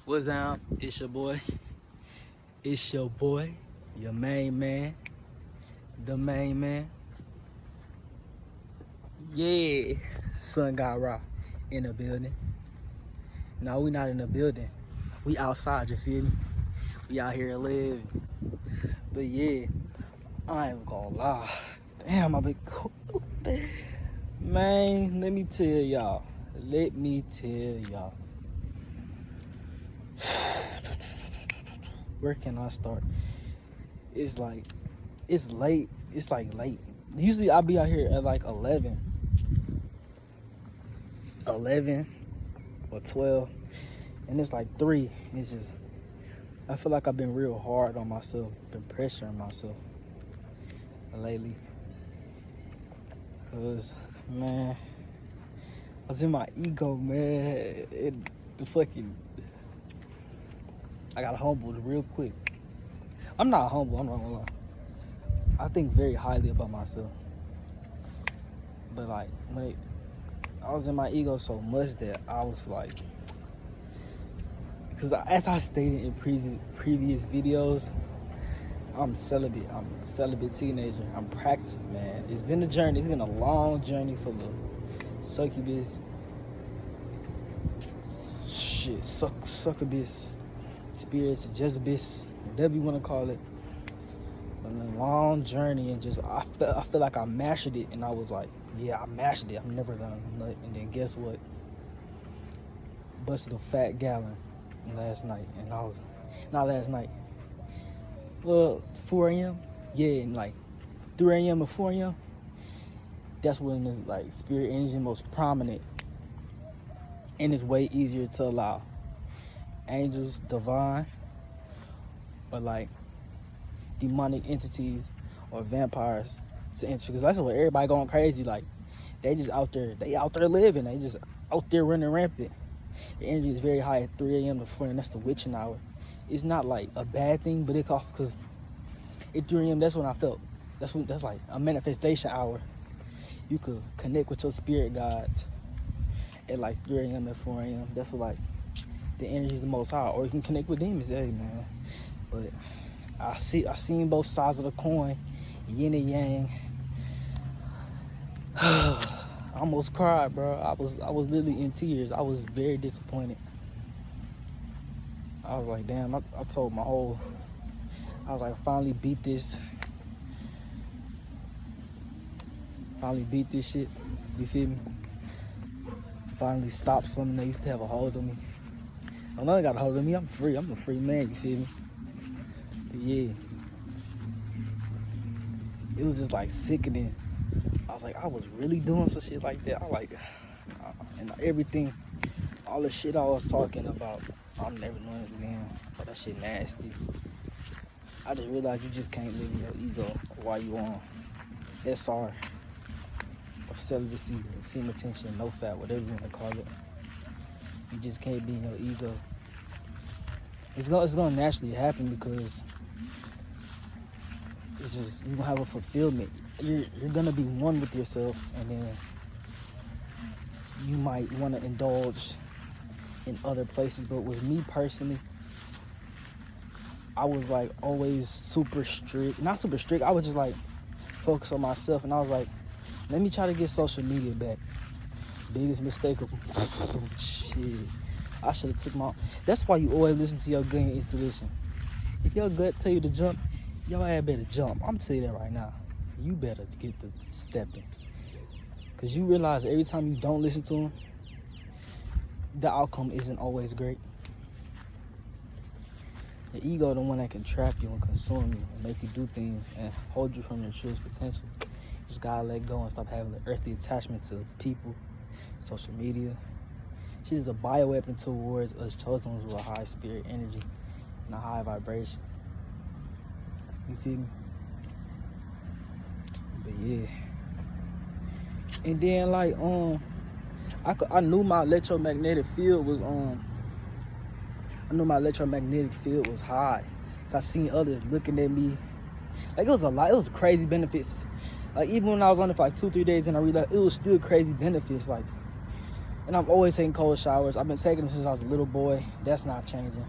What's up? It's your boy. It's your boy, your main man, the main man. Yeah, Sun God Raw in the building. No, we not in the building. We outside, you feel me? We out here living. But yeah, I ain't gonna lie. Damn, I've been cool. Man, let me tell y'all. Where can I start? It's late. It's like late. Usually I'll be out here at like 11 or 12. And it's like 3. It's just, I feel like I've been real hard on myself. Been pressuring myself lately. Cause, man, I was in my ego, man. I got humbled real quick. I'm not humble, I'm not gonna lie. I think very highly about myself. But like, I was in my ego so much that I was like, because as I stated in previous videos, I'm celibate. I'm a celibate teenager. I'm practicing, man. It's been a journey. It's been a long journey for the succubus, succubus, spirits, Jezebus, whatever you want to call it. But a long journey, and just I feel like I mastered it, and I was like, yeah, I mastered it. I'm never gonna nut. And then guess what? Busted a fat gallon last night, and not last night. Well, 4 a.m. Yeah, and like 3 a.m. and 4 a.m. That's when the like spirit energy is most prominent, and it's way easier to allow angels, divine, or like demonic entities or vampires to enter. Because that's what everybody going crazy. Like they out there living. They just out there running rampant. The energy is very high at 3 a.m. to 4 a.m. That's the witching hour. It's not like a bad thing, but it costs, because at 3 a.m. that's when I felt, that's like a manifestation hour. You could connect with your spirit guides at like 3 a.m. and 4 a.m. That's what like the energy is the most high. Or you can connect with demons, hey man. But I seen both sides of the coin, yin and yang. I almost cried, bro. I was literally in tears. I was very disappointed. I was like, damn, I told my whole, I was like, finally beat this shit, you feel me? Finally stop something that used to have a hold on me. I know I got a hold of me, I'm free, I'm a free man, you feel me? But yeah, it was just like sickening. I was like, I was really doing some shit like that. And everything, all the shit I was talking about, I'm never doing this again. But that shit nasty. I just realized you just can't live in your ego while you on SR or celibacy, semen tension, no fat, whatever you want to call it. You just can't be in your ego. It's gonna naturally happen, because it's just, you gonna have a fulfillment. You're gonna be one with yourself, and then you might want to indulge in other places. But with me personally, I was like always super strict. Not super strict, I would just like focus on myself, and I was like, let me try to get social media back. Biggest mistake of shit. I should have took my, that's why you always listen to your gut and intuition. If your gut tell you to jump, your ass better jump. I'm telling you that right now. You better get to stepping. Because you realize every time you don't listen to them, the outcome isn't always great. The ego, the one that can trap you and consume you and make you do things and hold you from your truest potential. You just gotta let go and stop having the earthly attachment to people, social media. She's just a bioweapon towards us chosen ones with a high spirit energy and a high vibration. You feel me? But yeah. And then like I knew my electromagnetic field was high. So I seen others looking at me. Like it was a lot. It was crazy benefits Like, even when I was on it for like 2-3 days and I realized it was still crazy benefits. Like, and I'm always taking cold showers. I've been taking them since I was a little boy. That's not changing.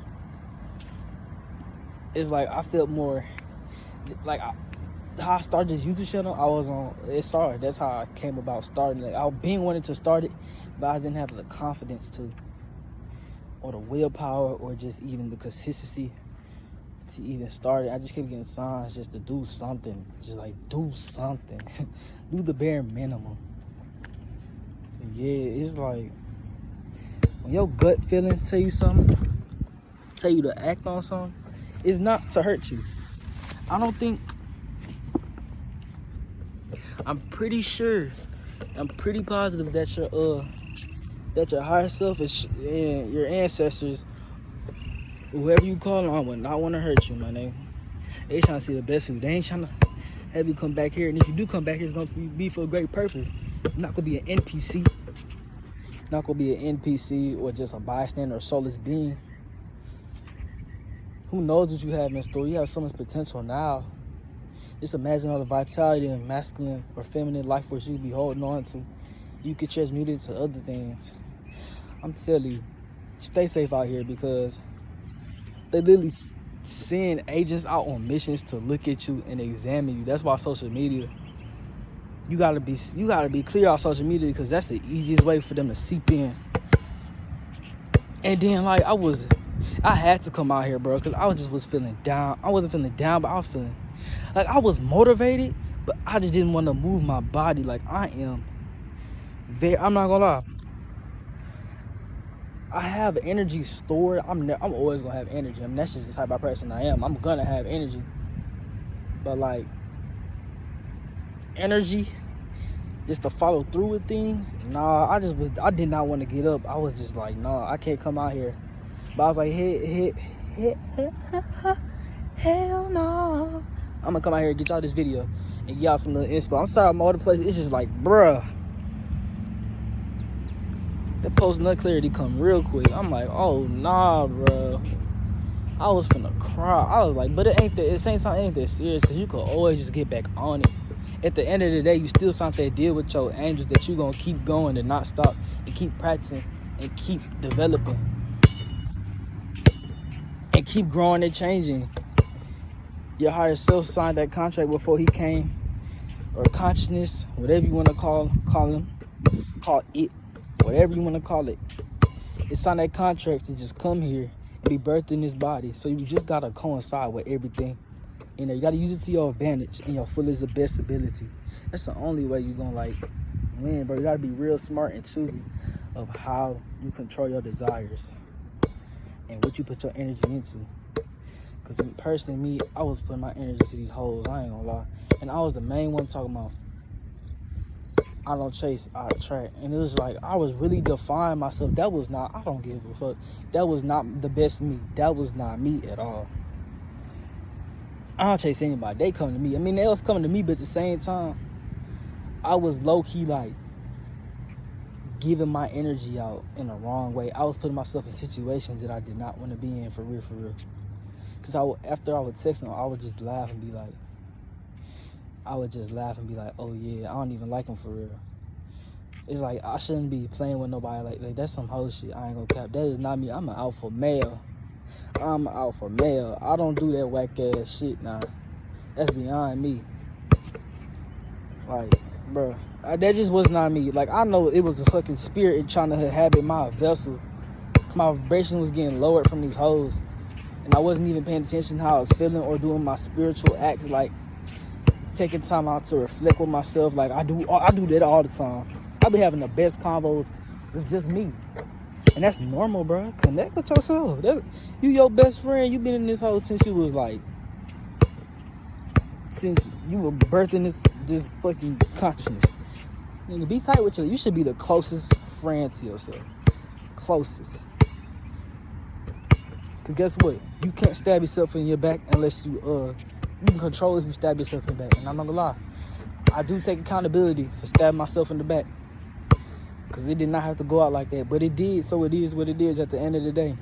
It's like I felt more like how I started this YouTube channel. I was on SR. That's how I came about starting it. I've been wanting to start it, but I didn't have the confidence to, or the willpower, or just even the consistency to even start it. I just kept getting signs just to do something. Just like do something. Do the bare minimum. And yeah, it's like when your gut feeling tell you something, tell you to act on something, it's not to hurt you. I don't think, I'm pretty sure, I'm pretty positive that your higher self is, and your ancestors, whoever you call them, would not want to hurt you, my nigga. They trying to see the best of you. They ain't trying to have you come back here. And if you do come back here, it's going to be for a great purpose. You're not going to be an NPC. Not going to be an NPC or just a bystander or soulless being. Who knows what you have in store? You have so much potential now. Just imagine all the vitality and masculine or feminine life force you be holding on to. You could transmute it to other things. I'm telling you, stay safe out here, because they literally send agents out on missions to look at you and examine you. That's why social media, you gotta be clear off social media, because that's the easiest way for them to seep in. And then like I had to come out here, bro, because I was feeling down. I wasn't feeling down, but I was feeling like I was motivated, but I just didn't want to move my body. Like I'm not gonna lie, I have energy stored. I'm always gonna have energy. I mean, that's just the type of person I am. I'm gonna have energy, but like energy just to follow through with things, nah. I did not want to get up. I was just like, nah, I can't come out here. But I was like, hell no. I'm gonna come out here and get y'all this video and get y'all some little inspo. I'm sorry, I'm all over the place. It's just like, bruh, that post nut clarity come real quick. I'm like, oh nah, bro. I was finna cry. I was like, but it ain't that. At the same time, it ain't that serious, because you could always just get back on it. At the end of the day, you still something that deal with your angels, that you gonna keep going and not stop and keep practicing and keep developing and keep growing and changing. Your higher self signed that contract before he came, or consciousness, whatever you want to call it, whatever you want to call it. It signed that contract to just come here and be birthed in this body. So you just gotta coincide with everything. You know, you gotta use it to your advantage and your fullest the best ability. That's the only way you're gonna like win, bro. You gotta be real smart and choosy of how you control your desires and what you put your energy into. Because personally, me, I was putting my energy to these hoes, I ain't gonna lie. And I was the main one talking about, I don't chase, I attract. And it was like, I was really defining myself. That was not, I don't give a fuck. That was not the best me. That was not me at all. I don't chase anybody. They come to me. I mean, they was coming to me, but at the same time, I was low-key like giving my energy out in the wrong way. I was putting myself in situations that I did not want to be in, for real, for real. Because after I would text them, I would just laugh and be like, oh yeah, I don't even like him for real. It's like, I shouldn't be playing with nobody like that's some hoe shit. I ain't gonna cap. That is not me. I'm an alpha male. I don't do that whack ass shit now. That's beyond me. Like, bro, that just was not me. Like, I know it was a fucking spirit trying to inhabit my vessel. My vibration was getting lowered from these hoes. And I wasn't even paying attention to how I was feeling or doing my spiritual acts, like taking time out to reflect with myself. Like, I do that all the time. I be having the best convos with just me. And that's normal, bro. Connect with yourself. You your best friend. You been in this hole since you was like, since you were birthing this fucking consciousness. Nigga, be tight with you. You should be the closest friend to yourself. Closest. Because guess what? You can't stab yourself in your back unless you can control if you stab yourself in the back. And I'm not gonna lie, I do take accountability for stabbing myself in the back. Because it did not have to go out like that. But it did, so it is what it is at the end of the day.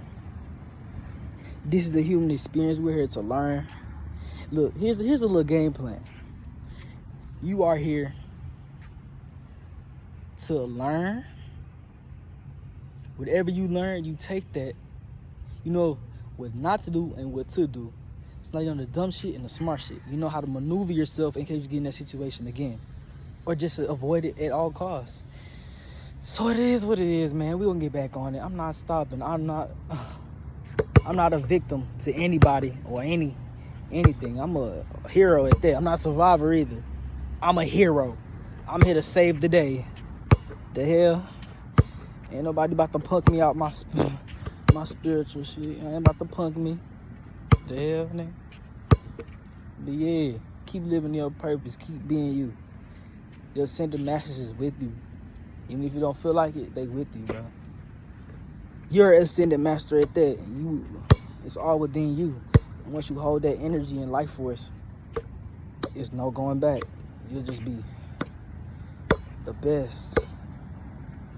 This is a human experience. We're here to learn. Look, here's a little game plan. You are here to learn. Whatever you learn, you take that. You know what not to do and what to do. It's like on the dumb shit and the smart shit. You know how to maneuver yourself in case you get in that situation again. Or just to avoid it at all costs. So it is what it is, man. We're gonna get back on it. I'm not stopping. I'm not a victim to anybody or anything. I'm a hero at that. I'm not a survivor either. I'm a hero. I'm here to save the day. The hell? Ain't nobody about to punk me out my spiritual shit. Ain't about to punk me. The hell, man? But yeah, keep living your purpose. Keep being you. Your ascended masters is with you. Even if you don't feel like it, they with you, bro. You're an ascended master at that. It's all within you. And once you hold that energy and life force, it's no going back. You'll just be the best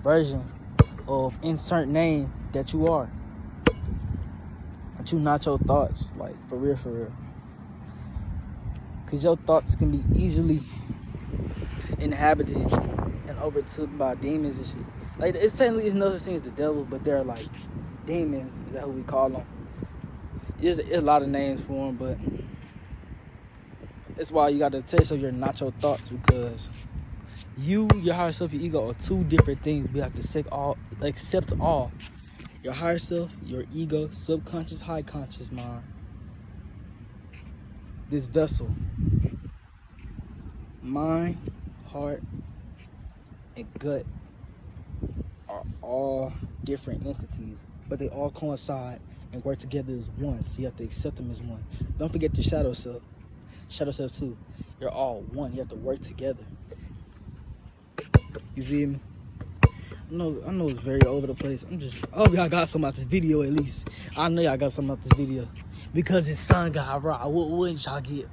version of insert name that you are. But you not your thoughts, like for real. Cause your thoughts can be easily inhabited and overtook by demons and shit. Like it's no such thing as the devil, but they're like demons. Is that who we call them? There's a lot of names for them, but that's why you gotta tell yourself you're not your thoughts, because you, your higher self, your ego are two different things. We have to accept all. Your higher self, your ego, subconscious, high conscious mind. This vessel, mind, heart, and gut are all different entities, but they all coincide and work together as one. So you have to accept them as one. Don't forget your shadow self. Shadow self too. You're all one. You have to work together. You feel me? I know it's very over the place. I hope y'all got something out this video at least. I know y'all got something out this video. Because his son got raw. What wouldn't y'all get?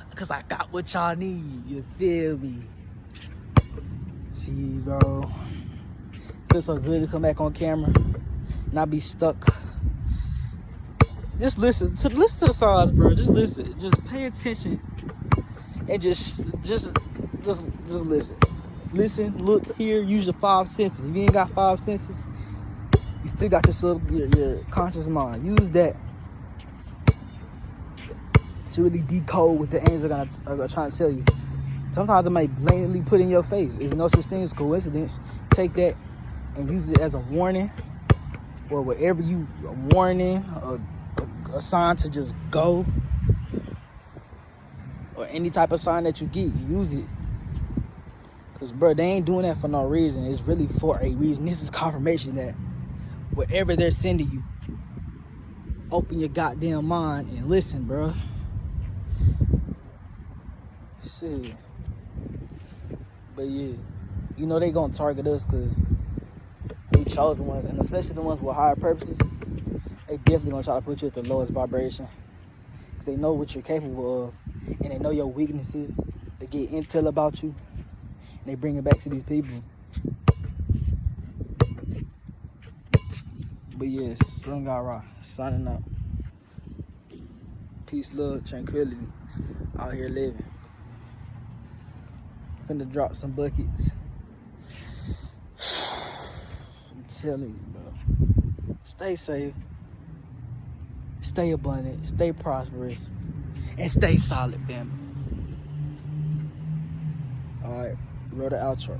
Because I got what y'all need. You feel me? See, bro. Feels so good to come back on camera. Not be stuck. Just listen to the songs, bro. Just listen. Just pay attention. And just listen. Listen, look, hear, use your 5 senses. If you ain't got 5 senses, you still got your conscious mind. Use that to really decode what the angels are trying to tell you. Sometimes it might blatantly put in your face. There's no such thing as coincidence. Take that and use it as a warning, or whatever a warning, a sign to just go, or any type of sign that you get, use it. Because, bro, they ain't doing that for no reason. It's really for a reason. This is confirmation that whatever they're sending you, open your goddamn mind and listen, bro. Shit. But yeah, you know they gonna target us because we chosen ones, and especially the ones with higher purposes. They definitely gonna try to put you at the lowest vibration because they know what you're capable of, and they know your weaknesses. They get intel about you, and they bring it back to these people. But yeah, Sun got raw. Signing out. Peace, love, tranquility. Out here living. Finna drop some buckets. I'm telling you, bro. Stay safe. Stay abundant. Stay prosperous. And stay solid, family. Alright, roll the outro.